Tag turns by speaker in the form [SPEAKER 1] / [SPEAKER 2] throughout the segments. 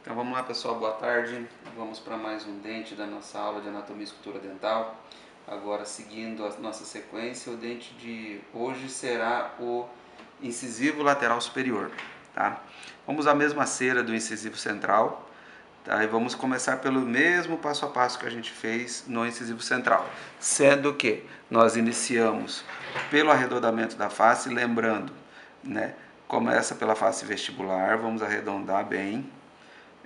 [SPEAKER 1] Então vamos lá, pessoal, boa tarde. Vamos para mais um dente da nossa aula de anatomia e escultura dental. Agora, seguindo a nossa sequência, o dente de hoje será o incisivo lateral superior, tá? Vamos usar a mesma cera do incisivo central, tá? E vamos começar pelo mesmo passo a passo que a gente fez no incisivo central, sendo que nós iniciamos pelo arredondamento da face, lembrando, né? Começa pela face vestibular, vamos arredondar bem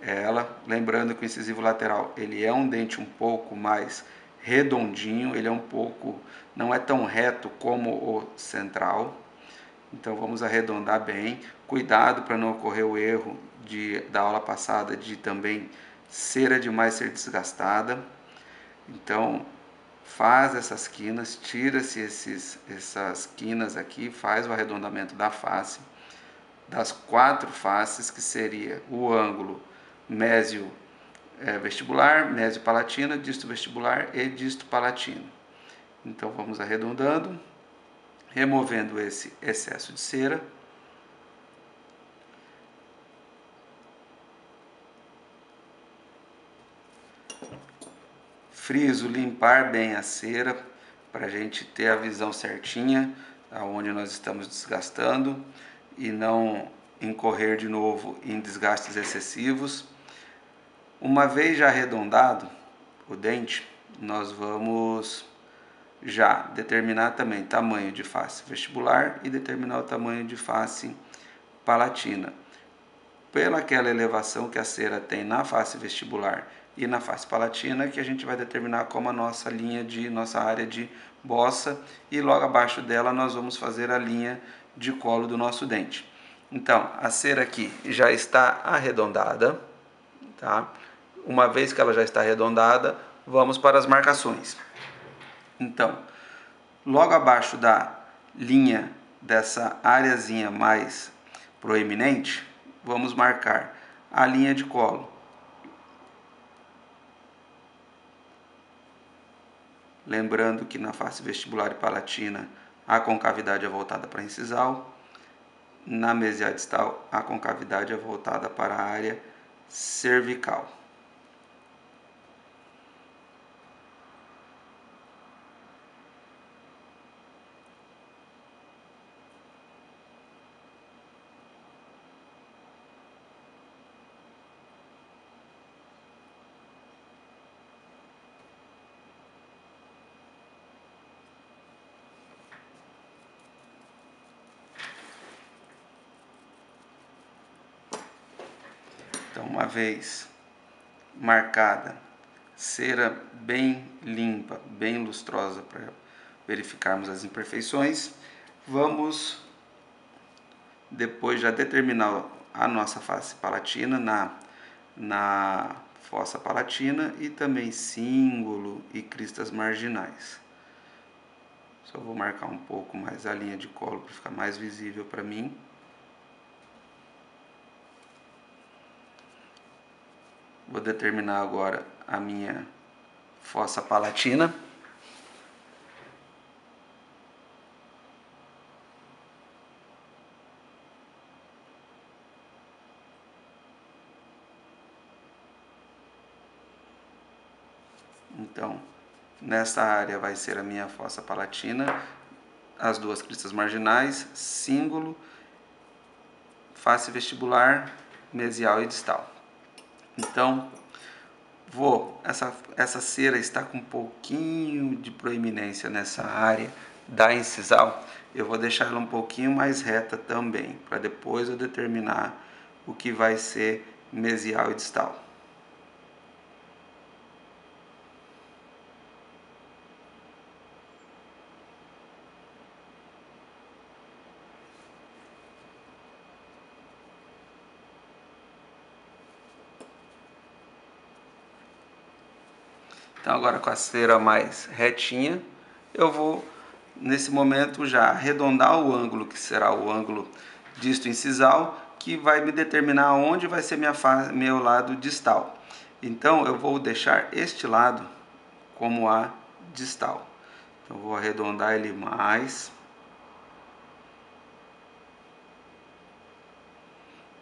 [SPEAKER 1] ela, lembrando que o incisivo lateral ele é um dente um pouco mais redondinho, ele é um pouco, não é tão reto como o central, então vamos arredondar bem, cuidado para não ocorrer o erro da aula passada de também cera demais ser desgastada, então faz essas quinas, tira-se essas quinas aqui, faz o arredondamento da face, das quatro faces, que seria o ângulo mésio vestibular, mésio palatina, disto vestibular e disto palatino. Então vamos arredondando, removendo esse excesso de cera. Friso limpar bem a cera para a gente ter a visão certinha aonde nós estamos desgastando e não incorrer de novo em desgastes excessivos. Uma vez já arredondado o dente, nós vamos já determinar também tamanho de face vestibular e determinar o tamanho de face palatina. Pela aquela elevação que a cera tem na face vestibular e na face palatina, que a gente vai determinar como a nossa linha de nossa área de bossa, e logo abaixo dela nós vamos fazer a linha de colo do nosso dente. Então, a cera aqui já está arredondada, tá? Uma vez que ela já está arredondada, vamos para as marcações. Então, logo abaixo da linha dessa areazinha mais proeminente, vamos marcar a linha de colo. Lembrando que na face vestibular e palatina a concavidade é voltada para a incisal, na mesial distal a concavidade é voltada para a área cervical. Então, uma vez marcada, cera bem limpa, bem lustrosa para verificarmos as imperfeições, vamos depois já determinar a nossa face palatina na fossa palatina e também cíngulo e cristas marginais. Só vou marcar um pouco mais a linha de colo para ficar mais visível para mim. Vou determinar agora a minha fossa palatina. Então, nessa área vai ser a minha fossa palatina, as duas cristas marginais, cíngulo, face vestibular, mesial e distal. Então, essa cera está com um pouquinho de proeminência nessa área da incisal, eu vou deixar ela um pouquinho mais reta também, para depois eu determinar o que vai ser mesial e distal. Então agora com a cera mais retinha, eu vou nesse momento já arredondar o ângulo, que será o ângulo disto incisal, que vai me determinar onde vai ser meu lado distal. Então eu vou deixar este lado como a distal. Então vou arredondar ele mais.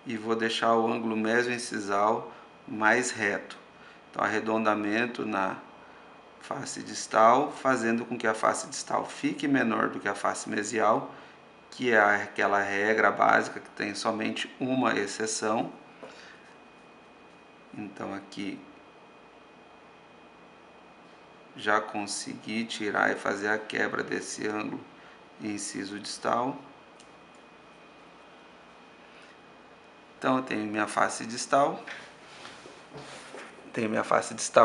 [SPEAKER 1] E vou deixar o ângulo mesoincisal mais reto. Então, arredondamento na face distal, fazendo com que a face distal fique menor do que a face mesial, que é aquela regra básica que tem somente uma exceção. Então, aqui já consegui tirar e fazer a quebra desse ângulo inciso distal. Então, eu tenho minha face distal,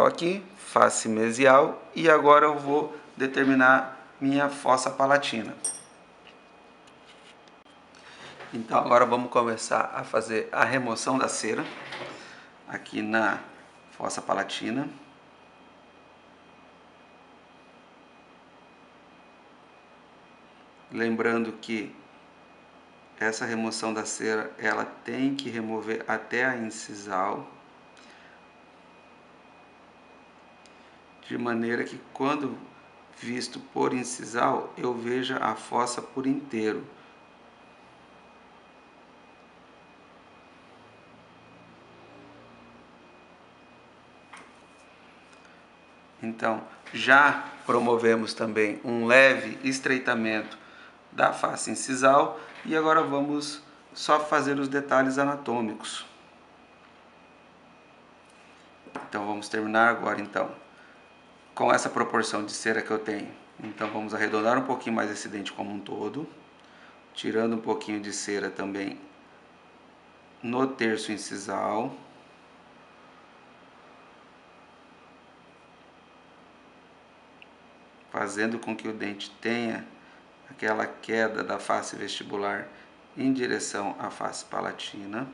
[SPEAKER 1] aqui, face mesial, e agora eu vou determinar minha fossa palatina. Então, agora vamos começar a fazer a remoção da cera aqui na fossa palatina. Lembrando que essa remoção da cera, ela tem que remover até a incisal, de maneira que quando visto por incisal, eu veja a fossa por inteiro. Então, já promovemos também um leve estreitamento da face incisal e agora vamos só fazer os detalhes anatômicos. Então, vamos terminar agora com essa proporção de cera que eu tenho. Então, vamos arredondar um pouquinho mais esse dente como um todo, tirando um pouquinho de cera também no terço incisal. Fazendo com que o dente tenha aquela queda da face vestibular em direção à face palatina.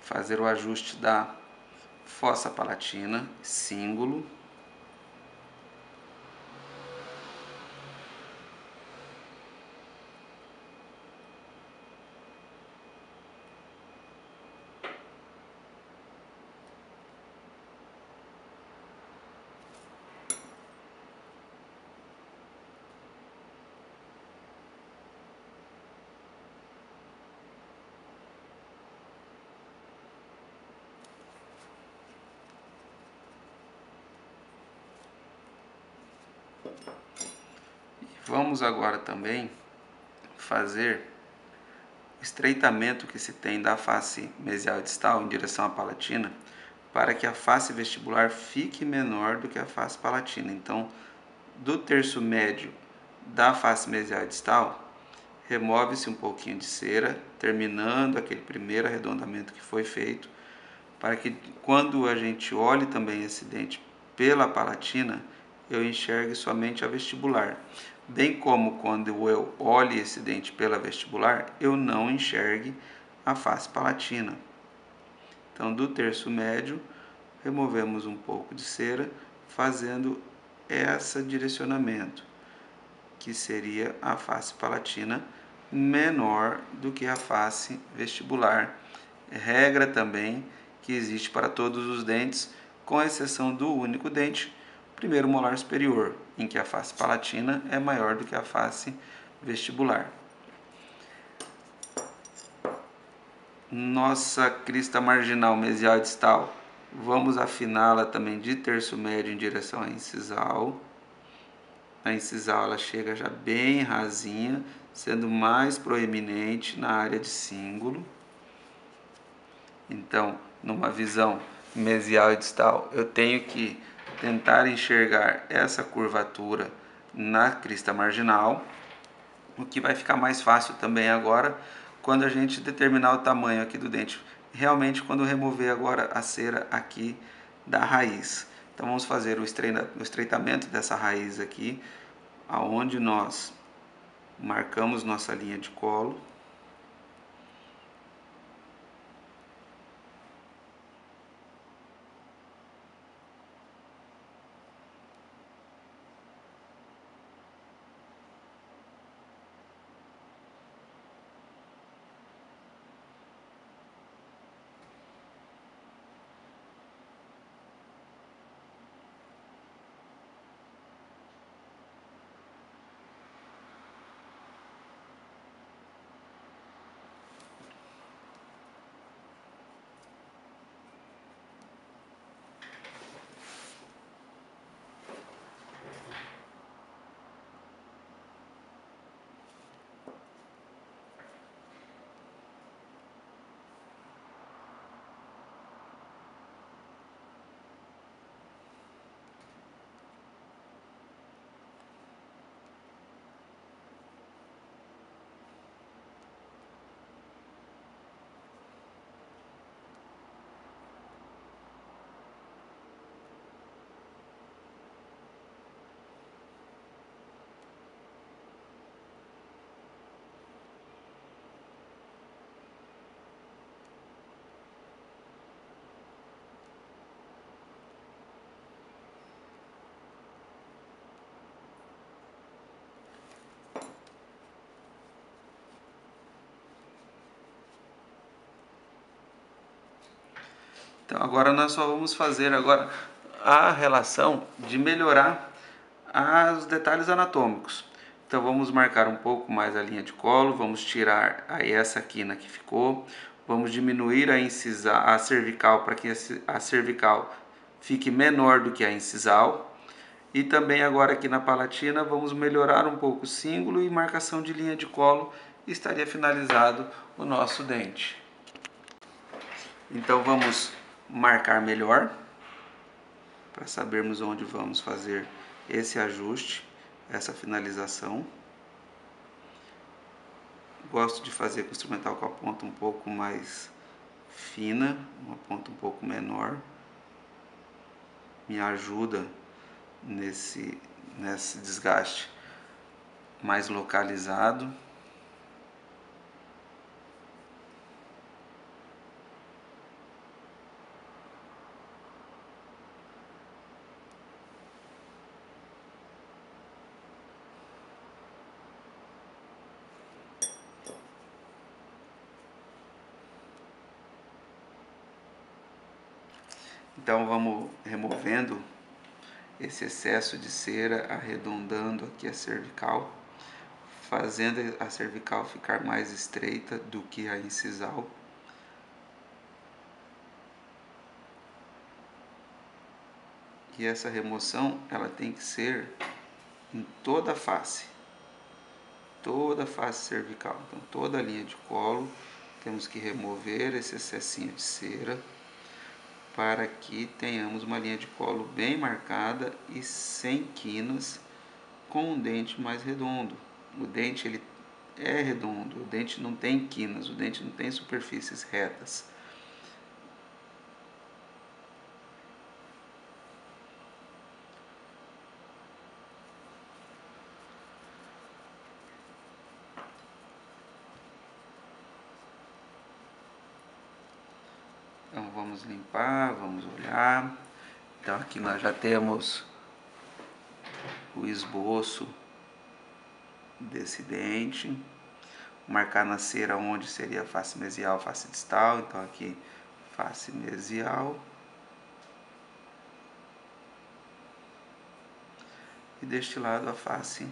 [SPEAKER 1] Fazer o ajuste da fossa palatina, cíngulo. Vamos agora também fazer o estreitamento que se tem da face mesial distal em direção à palatina, para que a face vestibular fique menor do que a face palatina. Então, do terço médio da face mesial distal, remove-se um pouquinho de cera, terminando aquele primeiro arredondamento que foi feito, para que quando a gente olhe também esse dente pela palatina, eu enxergue somente a vestibular. Bem como quando eu olhe esse dente pela vestibular, eu não enxergue a face palatina. Então, do terço médio, removemos um pouco de cera, fazendo esse direcionamento, que seria a face palatina menor do que a face vestibular. Regra também que existe para todos os dentes, com exceção do único dente, primeiro molar superior, em que a face palatina é maior do que a face vestibular. Nossa crista marginal mesial e distal, vamos afiná-la também de terço médio em direção à incisal. A incisal ela chega já bem rasinha, sendo mais proeminente na área de cíngulo. Então, numa visão mesial e distal, eu tenho que tentar enxergar essa curvatura na crista marginal, o que vai ficar mais fácil também agora quando a gente determinar o tamanho aqui do dente, realmente quando remover agora a cera aqui da raiz. Então vamos fazer o estreitamento dessa raiz aqui, aonde nós marcamos nossa linha de colo. Então agora nós só vamos fazer agora a relação de melhorar os detalhes anatômicos. Então vamos marcar um pouco mais a linha de colo, vamos tirar aí essa quina que ficou, vamos diminuir a cervical para que a cervical fique menor do que a incisal. E também agora aqui na palatina vamos melhorar um pouco o cíngulo e marcação de linha de colo e estaria finalizado o nosso dente. Então vamos marcar melhor para sabermos onde vamos fazer esse ajuste, essa finalização. Gosto de fazer com o instrumental com a ponta um pouco mais fina, uma ponta um pouco menor. Me ajuda nesse desgaste mais localizado. Então vamos removendo esse excesso de cera, arredondando aqui a cervical, fazendo a cervical ficar mais estreita do que a incisal. E essa remoção ela tem que ser em toda a face cervical. Então toda a linha de colo temos que remover esse excessinho de cera para que tenhamos uma linha de colo bem marcada e sem quinas, com um dente mais redondo. O dente ele é redondo, o dente não tem quinas, o dente não tem superfícies retas. Então vamos limpar, vamos olhar. Então aqui nós já temos o esboço desse dente. Marcar na cera onde seria a face mesial, face distal. Então aqui face mesial. E deste lado a face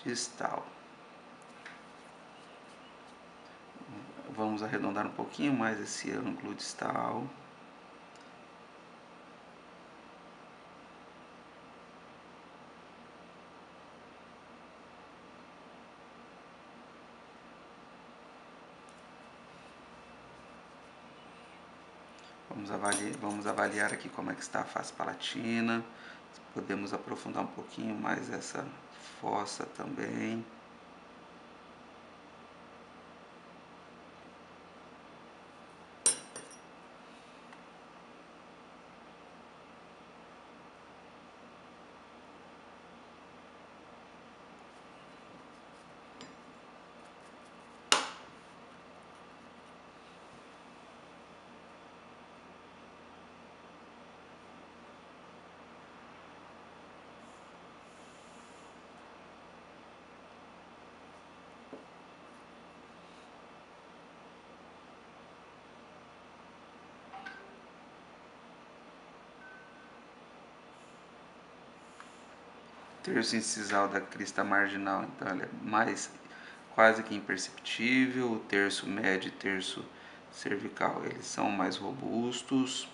[SPEAKER 1] distal. Vamos arredondar um pouquinho mais esse ângulo distal. Vamos avaliar aqui como é que está a face palatina. Podemos aprofundar um pouquinho mais essa fossa também. Terço incisal da crista marginal, então ela é mais quase que imperceptível. O terço médio e terço cervical, eles são mais robustos.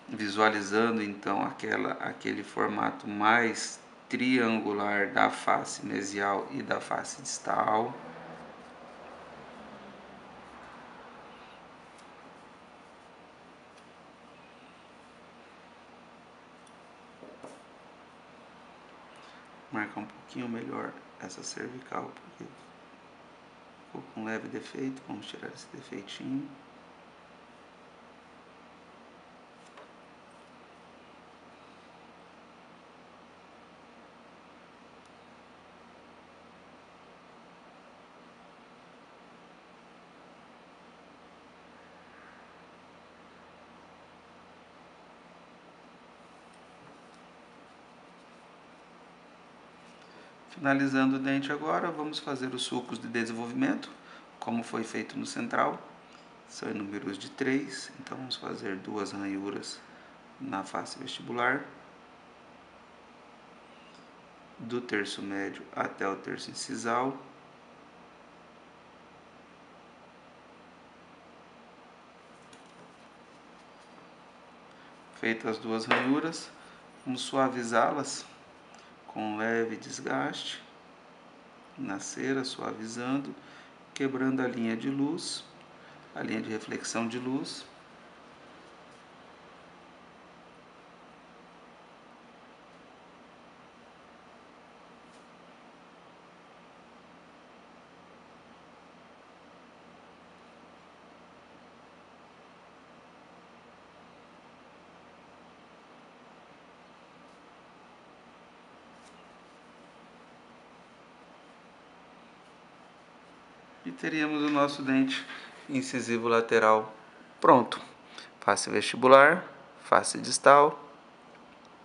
[SPEAKER 1] Visualizando então aquele formato mais triangular da face mesial e da face distal. Marcar um pouquinho melhor essa cervical, porque ficou com um leve defeito. Vamos tirar esse defeitinho. Finalizando o dente agora, vamos fazer os sulcos de desenvolvimento. como foi feito no central, são em números de 3, então vamos fazer 2 ranhuras na face vestibular, do terço médio até o terço incisal, feitas as 2 ranhuras, vamos suavizá-las com um leve desgaste na cera, suavizando, quebrando a linha de luz, a linha de reflexão de luz. E teríamos o nosso dente incisivo lateral pronto. Face vestibular, face distal,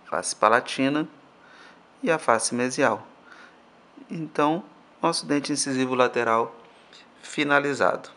[SPEAKER 1] face palatina e a face mesial. Então, nosso dente incisivo lateral finalizado.